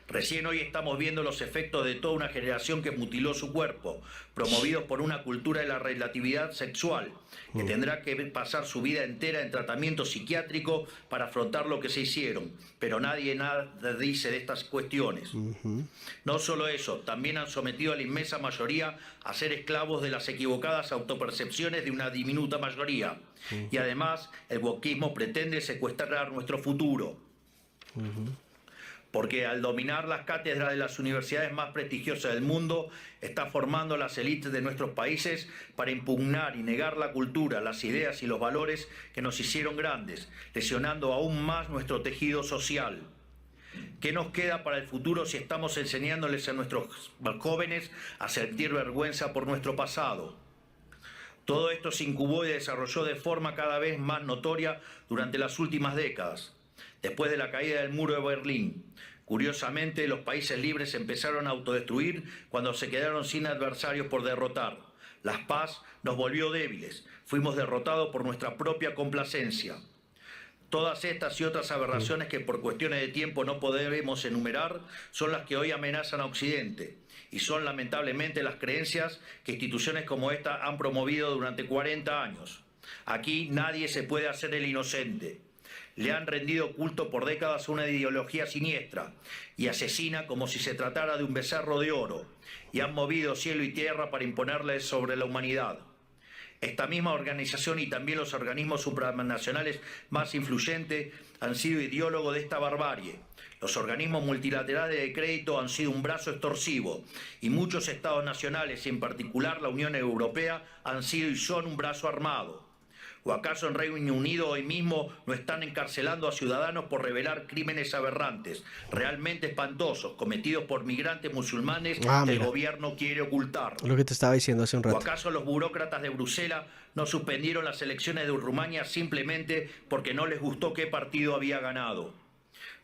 Recién hoy estamos viendo los efectos de toda una generación que mutiló su cuerpo, promovidos por una cultura de la relatividad sexual, que tendrá que pasar su vida entera en tratamiento psiquiátrico para afrontar lo que se hicieron, pero nadie nada dice de estas cuestiones. No solo eso, también han sometido a la inmensa mayoría a ser esclavos de las equivocadas autopercepciones de una diminuta mayoría. Y además, el wokismo pretende secuestrar nuestro futuro. Porque al dominar las cátedras de las universidades más prestigiosas del mundo, está formando las élites de nuestros países para impugnar y negar la cultura, las ideas y los valores que nos hicieron grandes, lesionando aún más nuestro tejido social. ¿Qué nos queda para el futuro si estamos enseñándoles a nuestros jóvenes a sentir vergüenza por nuestro pasado? Todo esto se incubó y desarrolló de forma cada vez más notoria durante las últimas décadas. Después de la caída del muro de Berlín, curiosamente, los países libres empezaron a autodestruir cuando se quedaron sin adversarios por derrotar. La paz nos volvió débiles, fuimos derrotados por nuestra propia complacencia. Todas estas y otras aberraciones que por cuestiones de tiempo no podemos enumerar son las que hoy amenazan a Occidente y son lamentablemente las creencias que instituciones como esta han promovido durante 40 años. Aquí nadie se puede hacer el inocente. Le han rendido culto por décadas a una ideología siniestra y asesina como si se tratara de un becerro de oro, y han movido cielo y tierra para imponerle sobre la humanidad. Esta misma organización y también los organismos supranacionales más influyentes han sido ideólogos de esta barbarie. Los organismos multilaterales de crédito han sido un brazo extorsivo y muchos estados nacionales, y en particular la Unión Europea, han sido y son un brazo armado. ¿O acaso en Reino Unido hoy mismo no están encarcelando a ciudadanos por revelar crímenes aberrantes, realmente espantosos, cometidos por migrantes musulmanes que el gobierno quiere ocultar? Lo que te estaba diciendo hace un rato. ¿O acaso los burócratas de Bruselas no suspendieron las elecciones de Rumania simplemente porque no les gustó qué partido había ganado?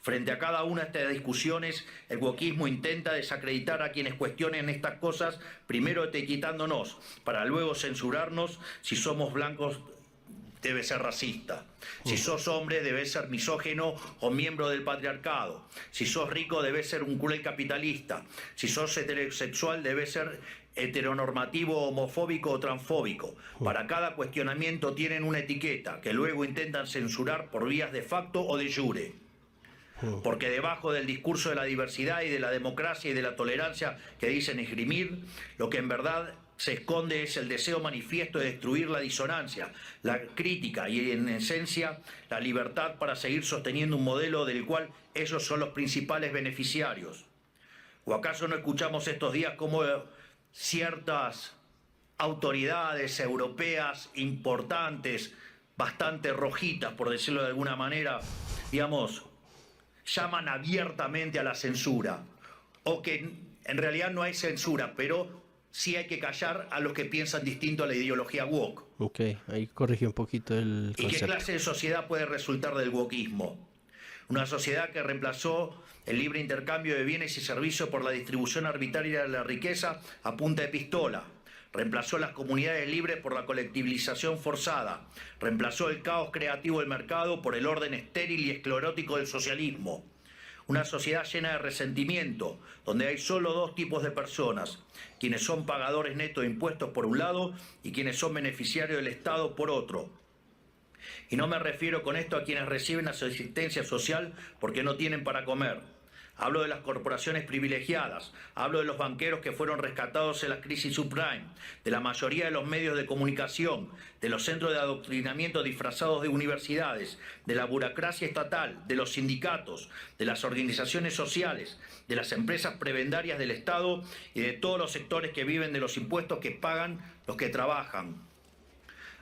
Frente a cada una de estas discusiones, el wokismo intenta desacreditar a quienes cuestionen estas cosas, primero etiquetándonos, para luego censurarnos. Si somos blancos, debe ser racista. Si sos hombre, debes ser misógino o miembro del patriarcado. Si sos rico, debes ser un cruel capitalista. Si sos heterosexual, debes ser heteronormativo, homofóbico o transfóbico. Para cada cuestionamiento tienen una etiqueta que luego intentan censurar por vías de facto o de jure. Porque debajo del discurso de la diversidad y de la democracia y de la tolerancia que dicen esgrimir, lo que en verdad se esconde es el deseo manifiesto de destruir la disonancia, la crítica y, en esencia, la libertad para seguir sosteniendo un modelo del cual ellos son los principales beneficiarios. ¿O acaso no escuchamos estos días cómo ciertas autoridades europeas importantes, bastante rojitas, por decirlo de alguna manera, digamos, llaman abiertamente a la censura? O que en realidad no hay censura, pero sí hay que callar a los que piensan distinto a la ideología woke. Ok, ahí corregí un poquito el concepto. ¿Y qué clase de sociedad puede resultar del wokismo? Una sociedad que reemplazó el libre intercambio de bienes y servicios por la distribución arbitraria de la riqueza a punta de pistola. Reemplazó las comunidades libres por la colectivización forzada. Reemplazó el caos creativo del mercado por el orden estéril y esclerótico del socialismo. Una sociedad llena de resentimiento, donde hay solo dos tipos de personas: quienes son pagadores netos de impuestos por un lado y quienes son beneficiarios del Estado por otro. Y no me refiero con esto a quienes reciben asistencia social porque no tienen para comer. Hablo de las corporaciones privilegiadas, hablo de los banqueros que fueron rescatados en la crisis subprime, de la mayoría de los medios de comunicación, de los centros de adoctrinamiento disfrazados de universidades, de la burocracia estatal, de los sindicatos, de las organizaciones sociales, de las empresas prebendarias del Estado y de todos los sectores que viven de los impuestos que pagan los que trabajan.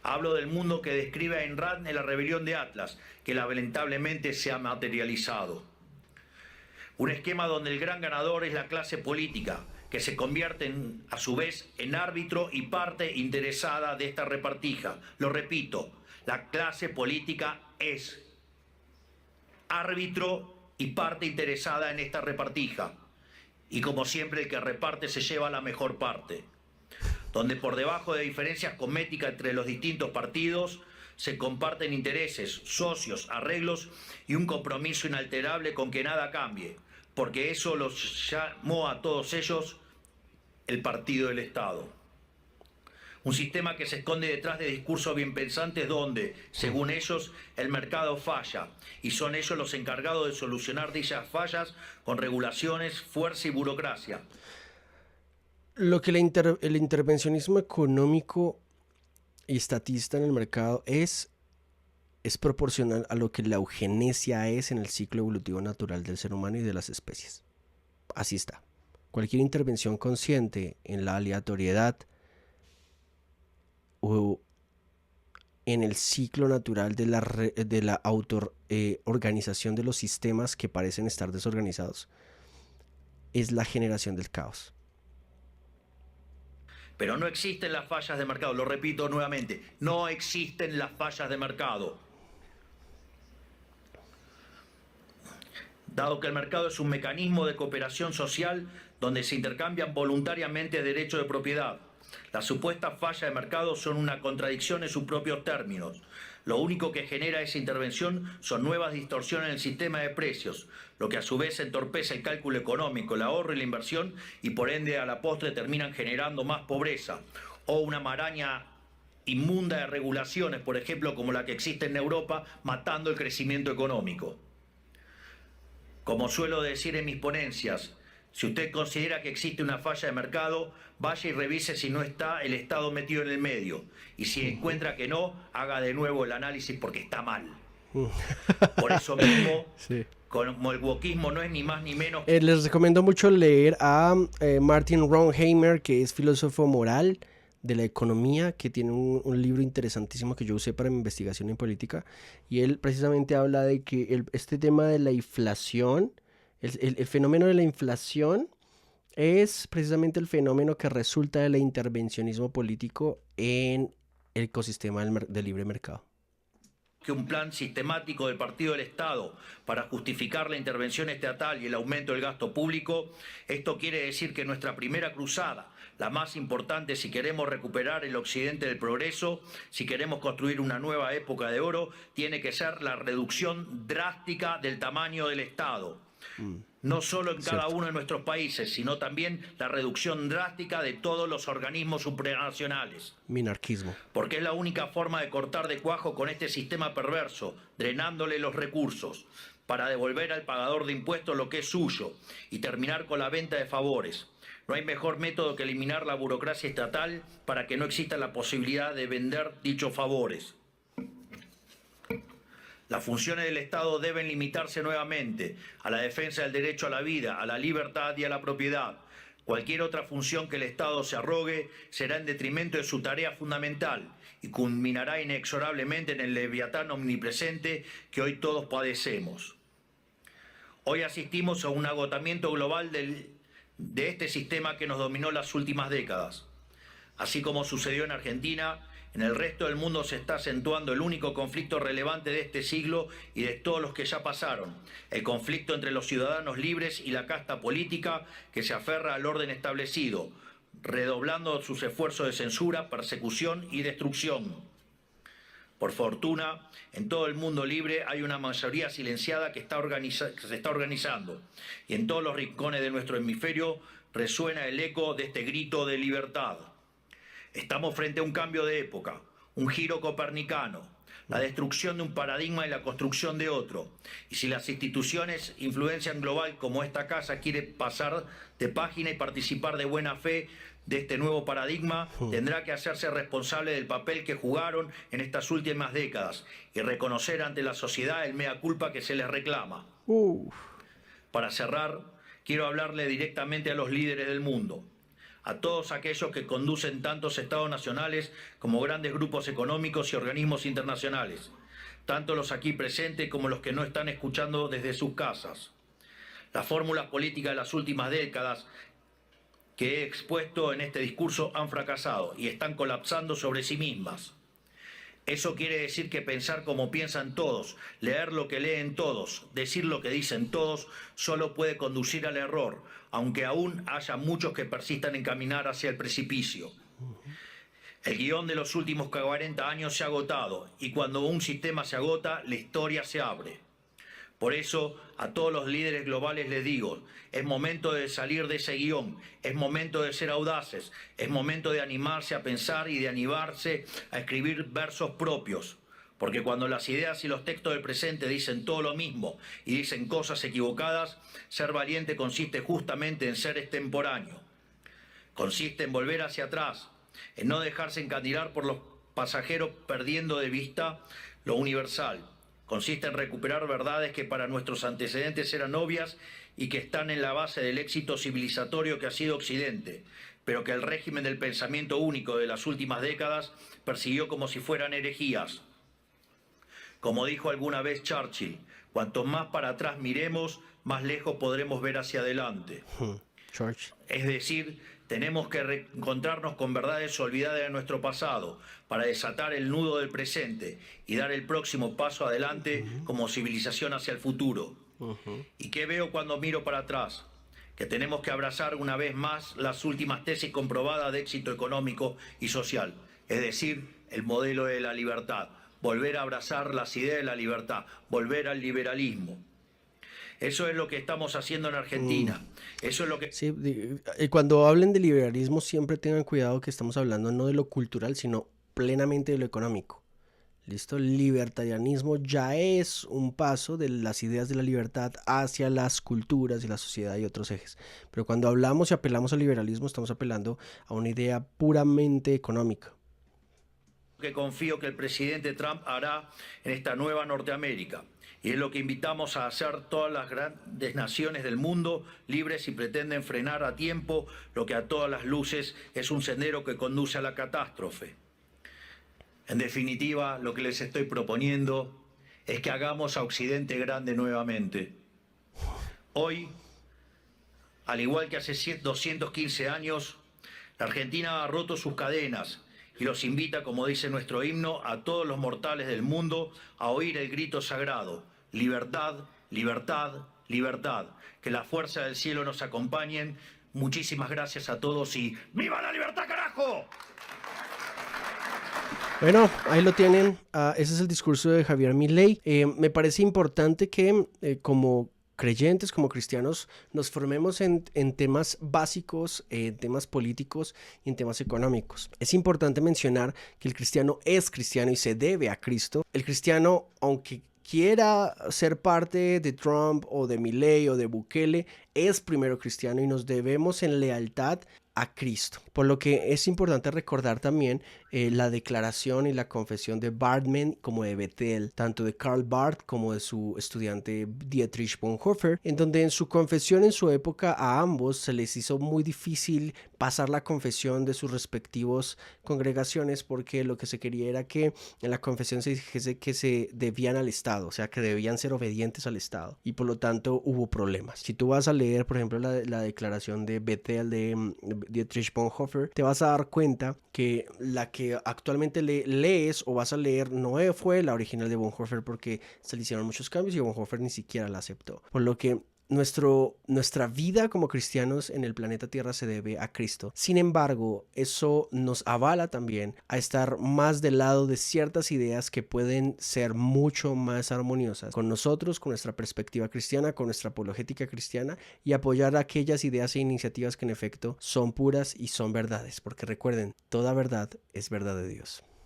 Hablo del mundo que describe Ayn Rand en La rebelión de Atlas, que lamentablemente se ha materializado. Un esquema donde el gran ganador es la clase política, que se convierte a su vez en árbitro y parte interesada de esta repartija. Lo repito, la clase política es árbitro y parte interesada en esta repartija. Y como siempre, el que reparte se lleva la mejor parte. Donde por debajo de diferencias cosméticas entre los distintos partidos se comparten intereses, socios, arreglos y un compromiso inalterable con que nada cambie, porque eso los llamó a todos ellos el partido del Estado. Un sistema que se esconde detrás de discursos bien pensantes donde, según ellos, el mercado falla y son ellos los encargados de solucionar dichas fallas con regulaciones, fuerza y burocracia. Lo que el intervencionismo económico y estatista en el mercado es proporcional a lo que la eugenesia es en el ciclo evolutivo natural del ser humano y de las especies. Así está. Cualquier intervención consciente en la aleatoriedad o en el ciclo natural de la auto-organización de los sistemas que parecen estar desorganizados es la generación del caos. Pero no existen las fallas de mercado, lo repito nuevamente, no existen las fallas de mercado. Dado que el mercado es un mecanismo de cooperación social donde se intercambian voluntariamente derechos de propiedad, las supuestas fallas de mercado son una contradicción en sus propios términos. Lo único que genera esa intervención son nuevas distorsiones en el sistema de precios, lo que a su vez entorpece el cálculo económico, el ahorro y la inversión y por ende a la postre terminan generando más pobreza o una maraña inmunda de regulaciones, por ejemplo como la que existe en Europa, matando el crecimiento económico. Como suelo decir en mis ponencias, si usted considera que existe una falla de mercado, vaya y revise si no está el Estado metido en el medio. Y si encuentra que no, haga de nuevo el análisis porque está mal. Por eso mismo, sí. Como el wokismo no es ni más ni menos... Les recomiendo mucho leer a Martin Ronheimer, que es filósofo moral de la economía, que tiene un libro interesantísimo que yo usé para mi investigación en política. Y él precisamente habla de que este tema de la inflación... El fenómeno de la inflación es precisamente el fenómeno que resulta del intervencionismo político en el ecosistema del libre mercado. que un plan sistemático del Partido del Estado para justificar la intervención estatal y el aumento del gasto público, esto quiere decir que nuestra primera cruzada, la más importante si queremos recuperar el occidente del progreso, si queremos construir una nueva época de oro, tiene que ser la reducción drástica del tamaño del Estado. No solo en cada uno de nuestros países, sino también la reducción drástica de todos los organismos supranacionales. Minarquismo. Porque es la única forma de cortar de cuajo con este sistema perverso, drenándole los recursos, para devolver al pagador de impuestos lo que es suyo y terminar con la venta de favores. No hay mejor método que eliminar la burocracia estatal para que no exista la posibilidad de vender dichos favores. Las funciones del Estado deben limitarse nuevamente a la defensa del derecho a la vida, a la libertad y a la propiedad. Cualquier otra función que el Estado se arrogue será en detrimento de su tarea fundamental y culminará inexorablemente en el leviatán omnipresente que hoy todos padecemos. Hoy asistimos a un agotamiento global de este sistema que nos dominó las últimas décadas. Así como sucedió en Argentina, en el resto del mundo se está acentuando el único conflicto relevante de este siglo y de todos los que ya pasaron, el conflicto entre los ciudadanos libres y la casta política que se aferra al orden establecido, redoblando sus esfuerzos de censura, persecución y destrucción. Por fortuna, en todo el mundo libre hay una mayoría silenciada que se está organizando y en todos los rincones de nuestro hemisferio resuena el eco de este grito de libertad. Estamos frente a un cambio de época, un giro copernicano, la destrucción de un paradigma y la construcción de otro. Y si las instituciones influencian global como esta casa quiere pasar de página y participar de buena fe de este nuevo paradigma, tendrá que hacerse responsable del papel que jugaron en estas últimas décadas y reconocer ante la sociedad el mea culpa que se les reclama. Para cerrar, quiero hablarle directamente a los líderes del mundo, a todos aquellos que conducen tantos estados nacionales como grandes grupos económicos y organismos internacionales, tanto los aquí presentes como los que no están escuchando desde sus casas. Las fórmulas políticas de las últimas décadas que he expuesto en este discurso han fracasado y están colapsando sobre sí mismas. Eso quiere decir que pensar como piensan todos, leer lo que leen todos, decir lo que dicen todos, solo puede conducir al error, aunque aún haya muchos que persistan en caminar hacia el precipicio. El guión de los últimos 40 años se ha agotado, y cuando un sistema se agota, la historia se abre. Por eso, a todos los líderes globales les digo, es momento de salir de ese guión, es momento de ser audaces, es momento de animarse a pensar y de animarse a escribir versos propios. Porque cuando las ideas y los textos del presente dicen todo lo mismo y dicen cosas equivocadas, ser valiente consiste justamente en ser extemporáneo. Consiste en volver hacia atrás, en no dejarse encandilar por los pasajeros perdiendo de vista lo universal. Consiste en recuperar verdades que para nuestros antecedentes eran obvias y que están en la base del éxito civilizatorio que ha sido Occidente, pero que el régimen del pensamiento único de las últimas décadas persiguió como si fueran herejías. Como dijo alguna vez Churchill, cuanto más para atrás miremos, más lejos podremos ver hacia adelante. Es decir, tenemos que reencontrarnos con verdades olvidadas de nuestro pasado para desatar el nudo del presente y dar el próximo paso adelante como civilización hacia el futuro. ¿Y qué veo cuando miro para atrás? Que tenemos que abrazar una vez más las últimas tesis comprobadas de éxito económico y social, es decir, el modelo de la libertad. Volver a abrazar las ideas de la libertad, volver al liberalismo. Eso es lo que estamos haciendo en Argentina. Eso es lo que... Sí, cuando hablen de liberalismo siempre tengan cuidado que estamos hablando no de lo cultural, sino plenamente de lo económico. ¿Listo? El libertarianismo ya es un paso de las ideas de la libertad hacia las culturas y la sociedad y otros ejes. Pero cuando hablamos y apelamos al liberalismo, estamos apelando a una idea puramente económica. Que confío que el presidente Trump hará en esta nueva Norteamérica. Y es lo que invitamos a hacer todas las grandes naciones del mundo, libres y pretenden frenar a tiempo lo que a todas las luces es un sendero que conduce a la catástrofe. En definitiva, lo que les estoy proponiendo es que hagamos a Occidente grande nuevamente. Hoy, al igual que hace 215 años, la Argentina ha roto sus cadenas y los invita, como dice nuestro himno, a todos los mortales del mundo a oír el grito sagrado: libertad, libertad, libertad. Que la fuerza del cielo nos acompañen. Muchísimas gracias a todos y ¡viva la libertad, carajo! Bueno, ahí lo tienen. Ese es el discurso de Javier Milei. Me parece importante que como creyentes, como cristianos, nos formemos en temas básicos, en temas políticos y en temas económicos. Es importante mencionar que el cristiano es cristiano y se debe a Cristo. El cristiano, aunque quiera ser parte de Trump o de Milei o de Bukele, es primero cristiano y nos debemos en lealtad a Cristo. Por lo que es importante recordar también la declaración y la confesión de Bartman como de Bethel, tanto de Karl Barth como de su estudiante Dietrich Bonhoeffer, en donde en su confesión en su época a ambos se les hizo muy difícil pasar la confesión de sus respectivos congregaciones, porque lo que se quería era que en la confesión se dijese que se debían al Estado, o sea que debían ser obedientes al Estado, y por lo tanto hubo problemas. Si tú vas a leer, por ejemplo, la declaración de Bethel de Dietrich Bonhoeffer, te vas a dar cuenta que la que actualmente lees o vas a leer no fue la original de Bonhoeffer, porque se le hicieron muchos cambios y Bonhoeffer ni siquiera la aceptó. Por lo que nuestra vida como cristianos en el planeta Tierra se debe a Cristo. Sin embargo, eso nos avala también a estar más del lado de ciertas ideas que pueden ser mucho más armoniosas con nosotros, con nuestra perspectiva cristiana, con nuestra apologética cristiana, y apoyar aquellas ideas e iniciativas que en efecto son puras y son verdades, porque recuerden, toda verdad es verdad de Dios.